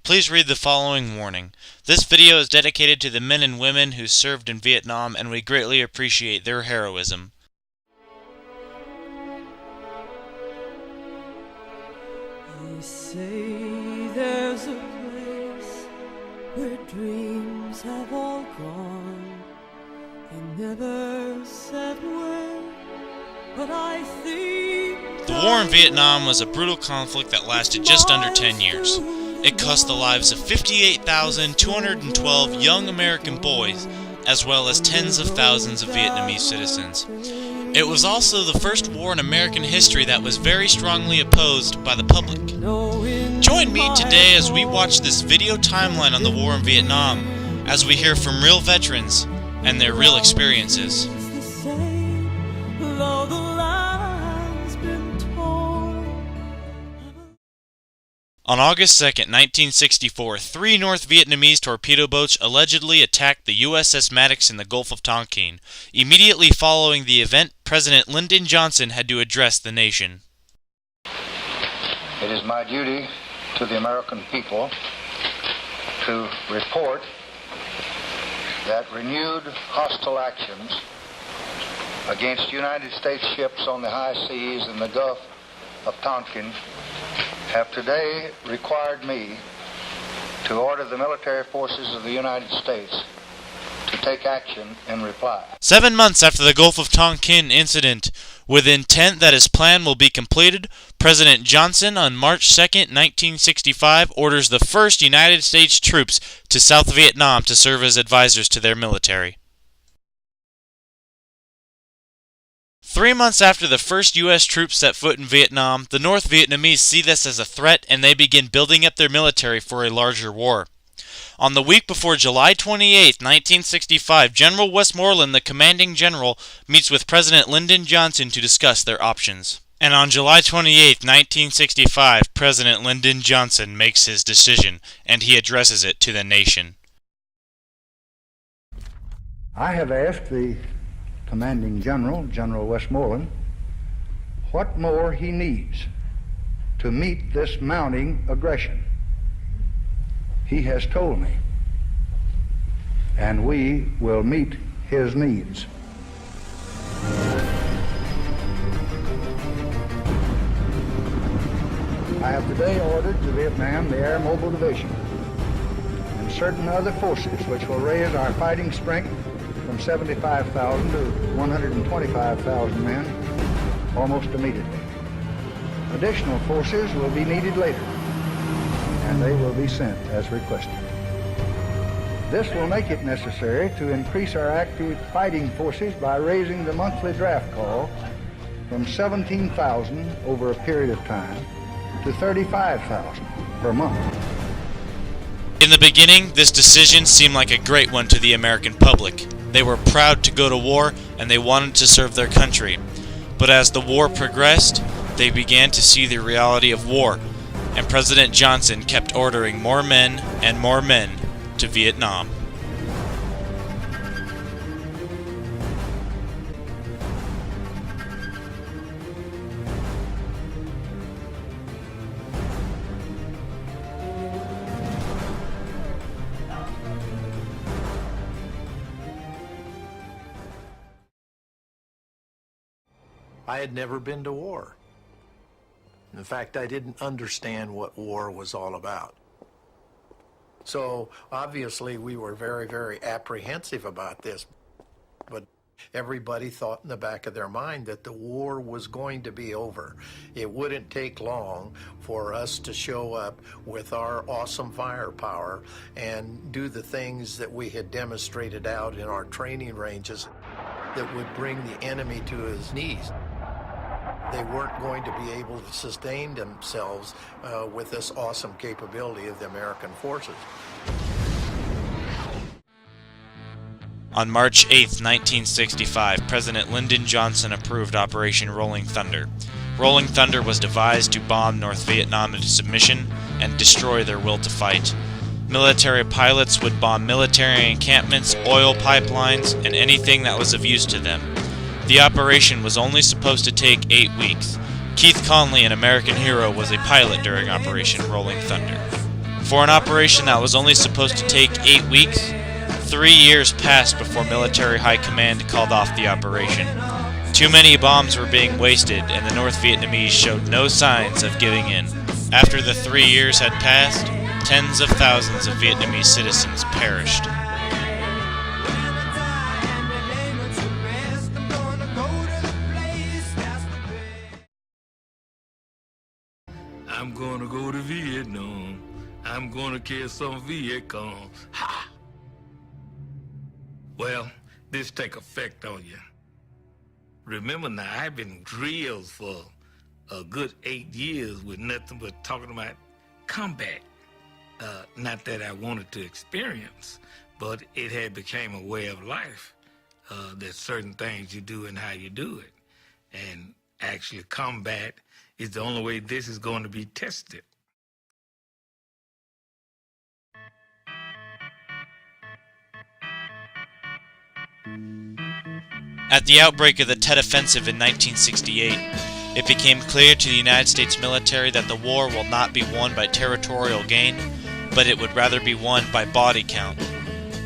Please read the following warning. This video is dedicated to the men and women who served in Vietnam, and we greatly appreciate their heroism. They say there's a place where dreams have all gone. They never said where, but I think the war in Vietnam was a brutal conflict that lasted just under 10 years. It cost the lives of 58,212 young American boys, as well as tens of thousands of Vietnamese citizens. It was also the first war in American history that was very strongly opposed by the public. Join me today as we watch this video timeline on the war in Vietnam, as we hear from real veterans and their real experiences. On August 2, 1964, three North Vietnamese torpedo boats allegedly attacked the USS Maddox in the Gulf of Tonkin. Immediately following the event, President Lyndon Johnson had to address the nation. It is my duty to the American people to report that renewed hostile actions against United States ships on the high seas in the Gulf of Tonkin have today required me to order the military forces of the United States to take action in reply. 7 months after the Gulf of Tonkin incident, with intent that his plan will be completed, President Johnson on March 2, 1965, orders the first United States troops to South Vietnam to serve as advisors to their military. 3 months after the first U.S. troops set foot in Vietnam, the North Vietnamese see this as a threat and they begin building up their military for a larger war. On the week before July 28, 1965, General Westmoreland, the commanding general, meets with President Lyndon Johnson to discuss their options. And on July 28, 1965, President Lyndon Johnson makes his decision, and he addresses it to the nation. I have asked the commanding general, General Westmoreland, what more he needs to meet this mounting aggression. He has told me, and we will meet his needs. I have today ordered to Vietnam the Air Mobile Division and certain other forces which will raise our fighting strength from 75,000 to 125,000 men almost immediately. Additional forces will be needed later, and they will be sent as requested. This will make it necessary to increase our active fighting forces by raising the monthly draft call from 17,000 over a period of time to 35,000 per month. In the beginning, this decision seemed like a great one to the American public. They were proud to go to war, and they wanted to serve their country. But as the war progressed, they began to see the reality of war, and President Johnson kept ordering more men and more men to Vietnam. I had never been to war. In fact, I didn't understand what war was all about. So obviously we were very, very apprehensive about this. But everybody thought in the back of their mind that the war was going to be over. It wouldn't take long for us to show up with our awesome firepower and do the things that we had demonstrated out in our training ranges that would bring the enemy to his knees. They weren't going to be able to sustain themselves with this awesome capability of the American forces. On March 8, 1965, President Lyndon Johnson approved Operation Rolling Thunder. Rolling Thunder was devised to bomb North Vietnam into submission and destroy their will to fight. Military pilots would bomb military encampments, oil pipelines, and anything that was of use to them. The operation was only supposed to take 8 weeks. Keith Conley, an American hero, was a pilot during Operation Rolling Thunder. For an operation that was only supposed to take 8 weeks, 3 years passed before military high command called off the operation. Too many bombs were being wasted, and the North Vietnamese showed no signs of giving in. After the 3 years had passed, tens of thousands of Vietnamese citizens perished. I'm gonna go to Vietnam. I'm gonna kill some Viet Cong. Ha! Well, this take effect on you. Remember now, I've been drilled for a good 8 years with nothing but talking about combat. Not that I wanted to experience, but it had become a way of life. There's certain things you do and how you do it. And actually combat is the only way this is going to be tested. At the outbreak of the Tet Offensive in 1968, it became clear to the United States military that the war will not be won by territorial gain, but it would rather be won by body count.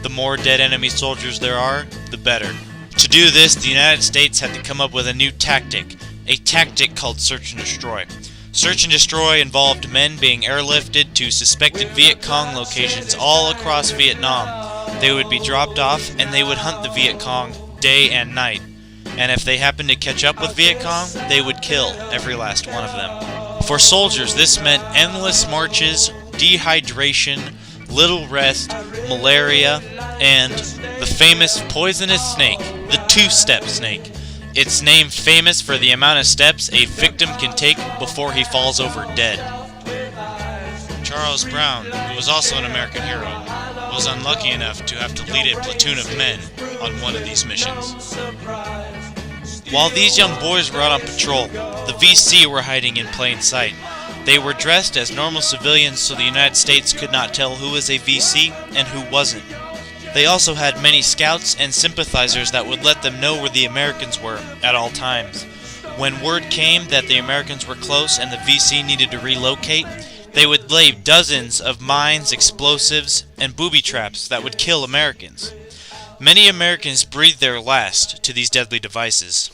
The more dead enemy soldiers there are, the better. To do this, the United States had to come up with a new tactic, a tactic called search and destroy. Search and destroy involved men being airlifted to suspected Viet Cong locations all across Vietnam. They would be dropped off and they would hunt the Viet Cong day and night. And if they happened to catch up with Viet Cong, they would kill every last one of them. For soldiers, this meant endless marches, dehydration, little rest, malaria, and the famous poisonous snake, the two-step snake. Its name famous for the amount of steps a victim can take before he falls over dead. Charles Brown, who was also an American hero, was unlucky enough to have to lead a platoon of men on one of these missions. While these young boys were out on patrol, the VC were hiding in plain sight. They were dressed as normal civilians so the United States could not tell who was a VC and who wasn't. They also had many scouts and sympathizers that would let them know where the Americans were at all times. When word came that the Americans were close and the VC needed to relocate, they would lay dozens of mines, explosives, and booby traps that would kill Americans. Many Americans breathed their last to these deadly devices.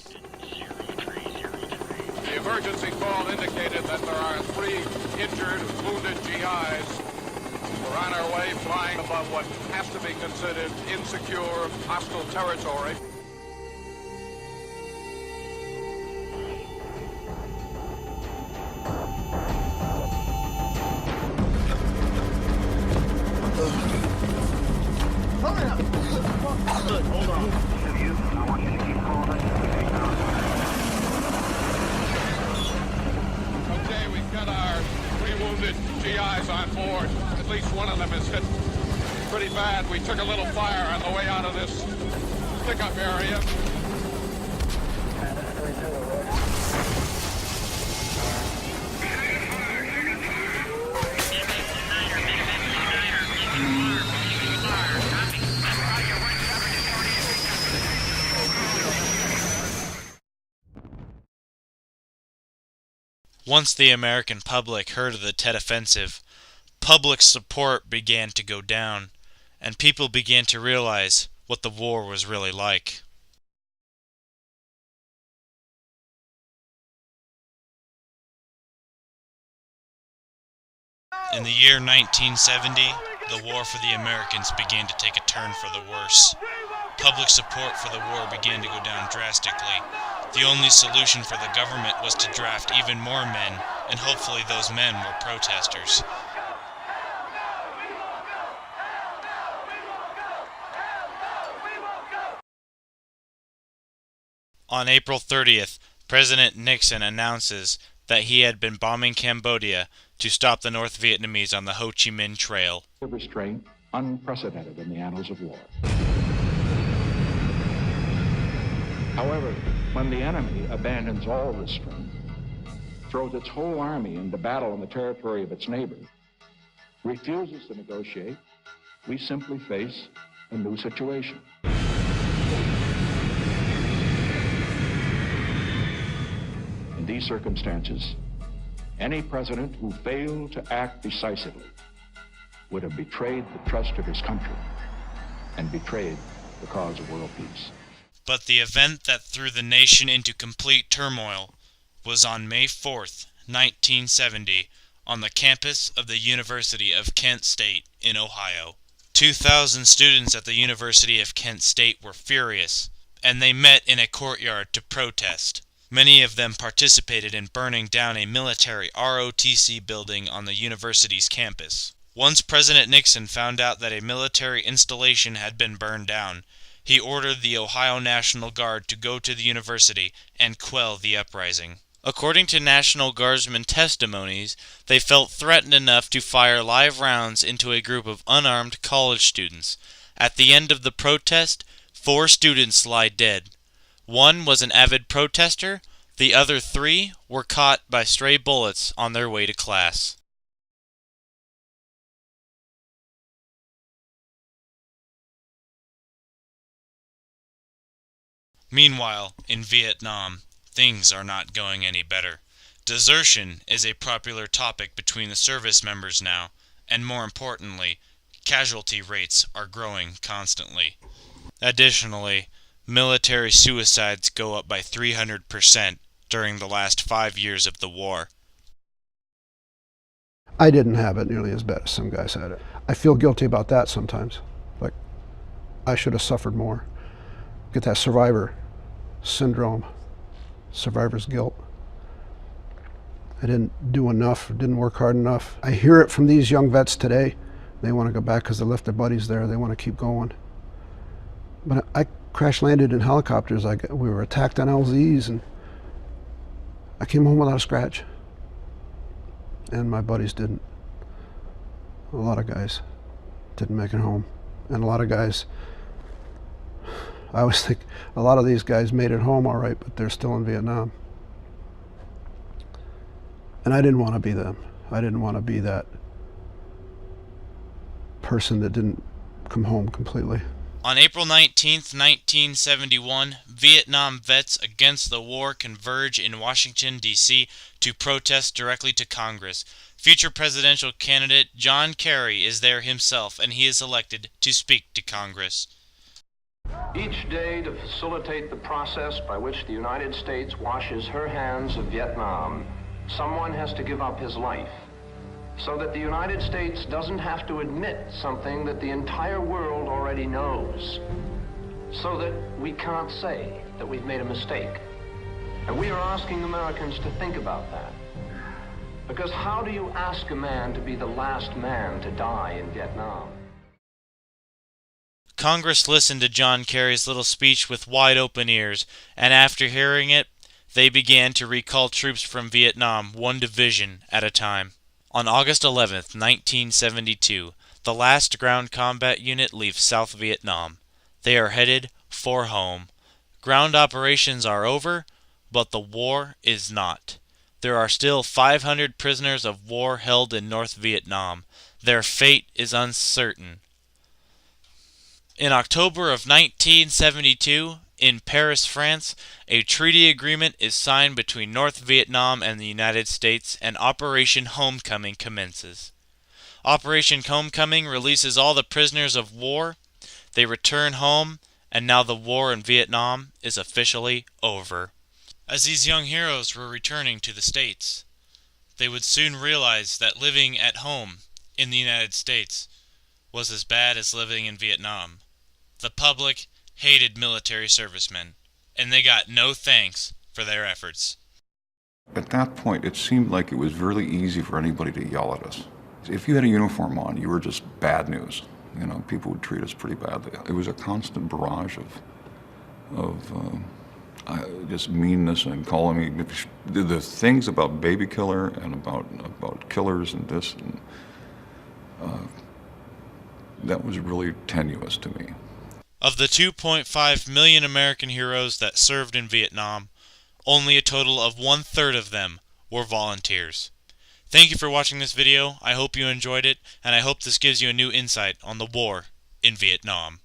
The emergency call indicated that there are 3 injured, wounded GIs. We're on our way, flying above what has to be considered insecure, hostile territory. Okay, we've got our 3 wounded GIs on board. At least one of them is hit pretty bad. We took a little fire on the way out of this pickup area. Once the American public heard of the Tet Offensive, public support began to go down, and people began to realize what the war was really like. In the year 1970, the war for the Americans began to take a turn for the worse. Public support for the war began to go down drastically. The only solution for the government was to draft even more men, and hopefully those men were protesters. On April 30th, President Nixon announces that he had been bombing Cambodia to stop the North Vietnamese on the Ho Chi Minh Trail. Restraint unprecedented in the annals of war. However, when the enemy abandons all restraint, throws its whole army into battle on the territory of its neighbors, refuses to negotiate, we simply face a new situation. In these circumstances, any president who failed to act decisively would have betrayed the trust of his country and betrayed the cause of world peace. But the event that threw the nation into complete turmoil was on May 4th, 1970, on the campus of the University of Kent State in Ohio. 2,000 students at the University of Kent State were furious, and they met in a courtyard to protest. Many of them participated in burning down a military ROTC building on the university's campus. Once President Nixon found out that a military installation had been burned down, he ordered the Ohio National Guard to go to the university and quell the uprising. According to National Guardsmen testimonies, they felt threatened enough to fire live rounds into a group of unarmed college students. At the end of the protest, 4 students lie dead. One was an avid protester, the other 3 were caught by stray bullets on their way to class. Meanwhile, in Vietnam, things are not going any better. Desertion is a popular topic between the service members now, and more importantly, casualty rates are growing constantly. Additionally, military suicides go up by 300% during the last 5 years of the war. I didn't have it nearly as bad as some guys had it. I feel guilty about that sometimes. Like, I should have suffered more. Get that survivor syndrome, survivor's guilt. I didn't do enough, didn't work hard enough. I hear it from these young vets today. They want to go back because they left their buddies there. They want to keep going. But I crash landed in helicopters. We were attacked on LZs, and I came home without a scratch. And my buddies didn't. A lot of guys didn't make it home. And a lot of guys, I always think a lot of these guys made it home all right, but they're still in Vietnam. And I didn't want to be them. I didn't want to be that person that didn't come home completely. On April 19, 1971, Vietnam vets against the war converge in Washington, D.C. to protest directly to Congress. Future presidential candidate John Kerry is there himself, and he is elected to speak to Congress. Each day, to facilitate the process by which the United States washes her hands of Vietnam, someone has to give up his life, so that the United States doesn't have to admit something that the entire world already knows, so that we can't say that we've made a mistake. And we are asking Americans to think about that. Because how do you ask a man to be the last man to die in Vietnam? Congress listened to John Kerry's little speech with wide open ears, and after hearing it, they began to recall troops from Vietnam one division at a time. On August 11, 1972, the last ground combat unit leaves South Vietnam. They are headed for home. Ground operations are over, but the war is not. There are still 500 prisoners of war held in North Vietnam. Their fate is uncertain. In October of 1972, in Paris, France, a treaty agreement is signed between North Vietnam and the United States, and Operation Homecoming commences. Operation Homecoming releases all the prisoners of war. They return home, and now the war in Vietnam is officially over. As these young heroes were returning to the States, they would soon realize that living at home in the United States was as bad as living in Vietnam. The public hated military servicemen, and they got no thanks for their efforts. At that point, it seemed like it was really easy for anybody to yell at us. If you had a uniform on, you were just bad news. You know, people would treat us pretty badly. It was a constant barrage of just meanness and calling me the things about baby killer and about killers and this, and that was really tenuous to me. Of the 2.5 million American heroes that served in Vietnam, only a total of 1/3 of them were volunteers. Thank you for watching this video. I hope you enjoyed it, and I hope this gives you a new insight on the war in Vietnam.